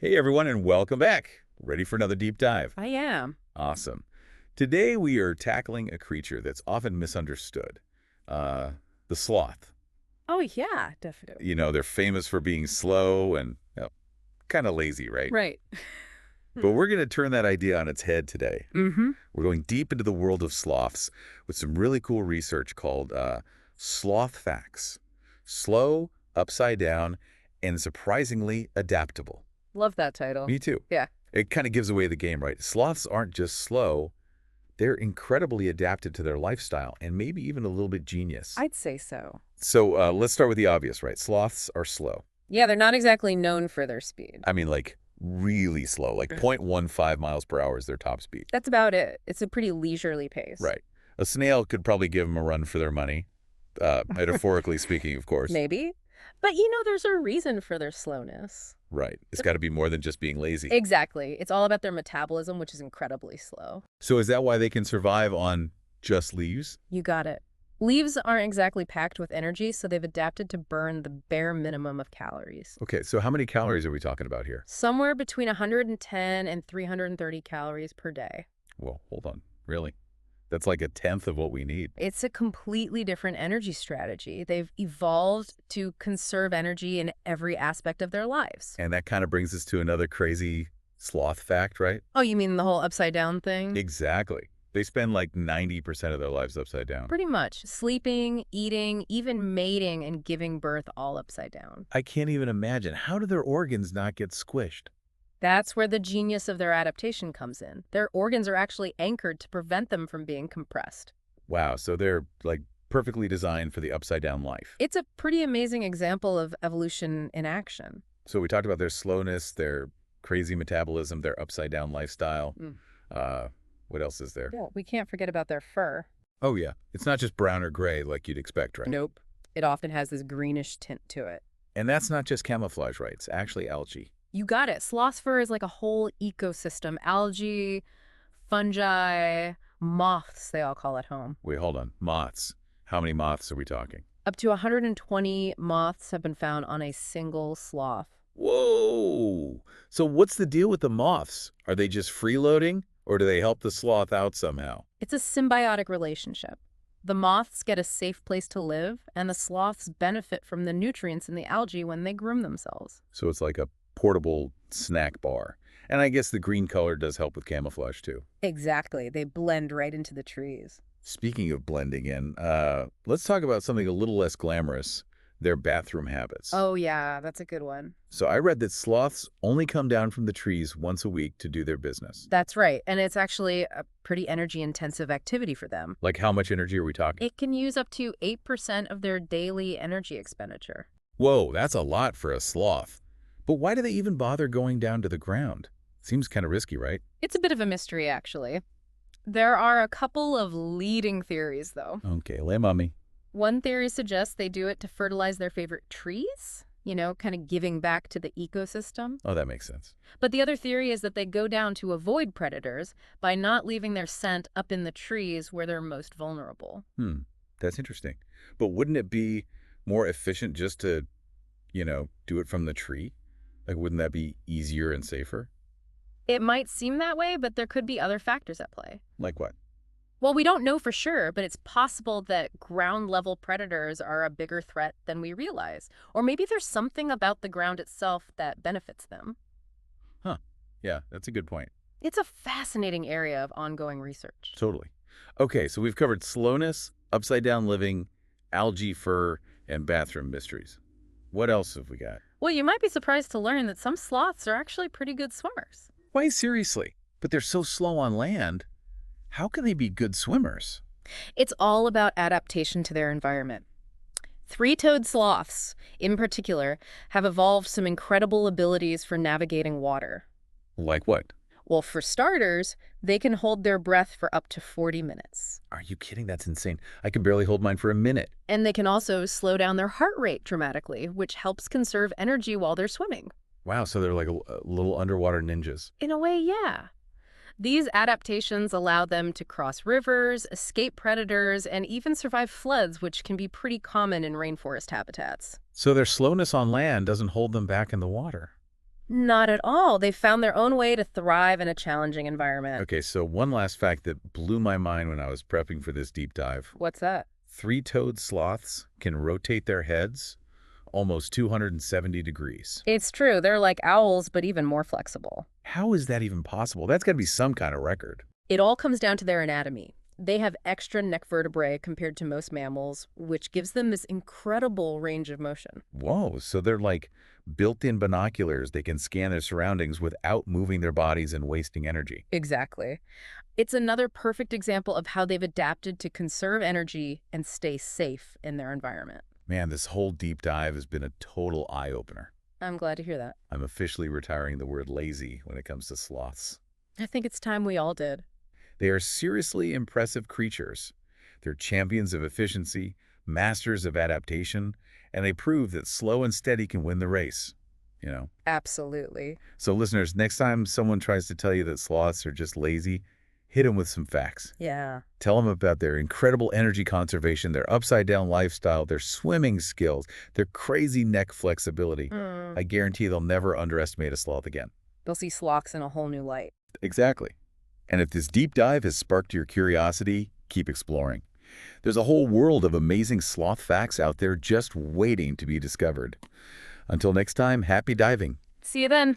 Hey everyone, and welcome back. Ready for another deep dive? I am. Awesome. Today we are tackling a creature that's often misunderstood. Uh, the sloth. Oh, yeah, definitely. They're famous for being slow and kind of lazy, right? Right. But we're going to turn that idea on its head today. Mm-hmm. We're going deep into the world of sloths with some really cool research called sloth facts. Slow, upside down, and surprisingly adaptable. Love that title. Me too. Yeah, It kind of gives away the game, right? Sloths aren't just slow, they're incredibly adapted to their lifestyle and maybe even a little bit genius. I'd say so. So let's start with the obvious, right? Sloths are slow. Yeah, they're not exactly known for their speed. I mean, like really slow, like 0.15 miles per hour is their top speed. That's about it. It's a pretty leisurely pace. Right. A snail could probably give them a run for their money, metaphorically speaking, of course. Maybe. But there's a reason for their slowness. Right. It's got to be more than just being lazy. Exactly. It's all about their metabolism, which is incredibly slow. So is that why they can survive on just leaves? You got it. Leaves aren't exactly packed with energy, so they've adapted to burn the bare minimum of calories. Okay, so how many calories are we talking about here? Somewhere between 110 and 330 calories per day. Well, hold on. Really? That's like a tenth of what we need. It's a completely different energy strategy. They've evolved to conserve energy in every aspect of their lives. And that kind of brings us to another crazy sloth fact, right? Oh, you mean the whole upside down thing? Exactly. They spend like 90% of their lives upside down. Pretty much. Sleeping, eating, even mating and giving birth all upside down. I can't even imagine. How do their organs not get squished? That's where the genius of their adaptation comes in. Their organs are actually anchored to prevent them from being compressed. Wow, so they're like perfectly designed for the upside down life. It's a pretty amazing example of evolution in action. So we talked about their slowness, their crazy metabolism, their upside down lifestyle. Uh, what else is there? Yeah, we can't forget about their fur. Oh, yeah. It's not just brown or gray like you'd expect, right? Nope. It often has this greenish tint to it. And that's not just camouflage, right? It's actually algae. You got it. Sloth fur is like a whole ecosystem. Algae, fungi, moths, they all call it home. Wait, hold on. Moths. How many moths are we talking? Up to 120 moths have been found on a single sloth. Whoa! So what's the deal with the moths? Are they just freeloading, or do they help the sloth out somehow? It's a symbiotic relationship. The moths get a safe place to live, and the sloths benefit from the nutrients in the algae when they groom themselves. So it's like a portable snack bar. And I guess the green color does help with camouflage, too. Exactly. They blend right into the trees. Speaking of blending in, let's talk about something a little less glamorous, their bathroom habits. Oh, yeah, that's a good one. So I read that sloths only come down from the trees once a week to do their business. That's right. And it's actually a pretty energy-intensive activity for them. Like how much energy are we talking? It can use up to 8% of their daily energy expenditure. Whoa, that's a lot for a sloth. But why do they even bother going down to the ground? Seems kind of risky, right? It's a bit of a mystery, actually. There are a couple of leading theories, though. Okay, lay mummy. One theory suggests they do it to fertilize their favorite trees, kind of giving back to the ecosystem. Oh, that makes sense. But the other theory is that they go down to avoid predators by not leaving their scent up in the trees where they're most vulnerable. That's interesting. But wouldn't it be more efficient just to, do it from the tree? Like, wouldn't that be easier and safer? It might seem that way, but there could be other factors at play. Like what? Well, we don't know for sure, but it's possible that ground-level predators are a bigger threat than we realize. Or maybe there's something about the ground itself that benefits them. Huh. Yeah, that's a good point. It's a fascinating area of ongoing research. Totally. Okay, so we've covered slowness, upside-down living, algae fur, and bathroom mysteries. What else have we got? Well, you might be surprised to learn that some sloths are actually pretty good swimmers. Why, seriously? But they're so slow on land. How can they be good swimmers? It's all about adaptation to their environment. Three-toed sloths, in particular, have evolved some incredible abilities for navigating water. Like what? Well, for starters, they can hold their breath for up to 40 minutes. Are you kidding? That's insane. I can barely hold mine for a minute. And they can also slow down their heart rate dramatically, which helps conserve energy while they're swimming. Wow, so they're like a little underwater ninjas. In a way, yeah. These adaptations allow them to cross rivers, escape predators, and even survive floods, which can be pretty common in rainforest habitats. So their slowness on land doesn't hold them back in the water. Not at all. They found their own way to thrive in a challenging environment. Okay, so one last fact that blew my mind when I was prepping for this deep dive. What's that? Three-toed sloths can rotate their heads almost 270 degrees. It's true. They're like owls, but even more flexible. How is that even possible? That's got to be some kind of record. It all comes down to their anatomy. They have extra neck vertebrae compared to most mammals, which gives them this incredible range of motion. Whoa, so they're like built-in binoculars. They can scan their surroundings without moving their bodies and wasting energy. Exactly. It's another perfect example of how they've adapted to conserve energy and stay safe in their environment. Man, this whole deep dive has been a total eye-opener. I'm glad to hear that. I'm officially retiring the word lazy when it comes to sloths. I think it's time we all did. They are seriously impressive creatures. They're champions of efficiency, masters of adaptation, and they prove that slow and steady can win the race. You know? Absolutely. So listeners, next time someone tries to tell you that sloths are just lazy, hit them with some facts. Yeah. Tell them about their incredible energy conservation, their upside-down lifestyle, their swimming skills, their crazy neck flexibility. I guarantee they'll never underestimate a sloth again. They'll see sloths in a whole new light. Exactly. And if this deep dive has sparked your curiosity, keep exploring. There's a whole world of amazing sloth facts out there just waiting to be discovered. Until next time, happy diving. See you then.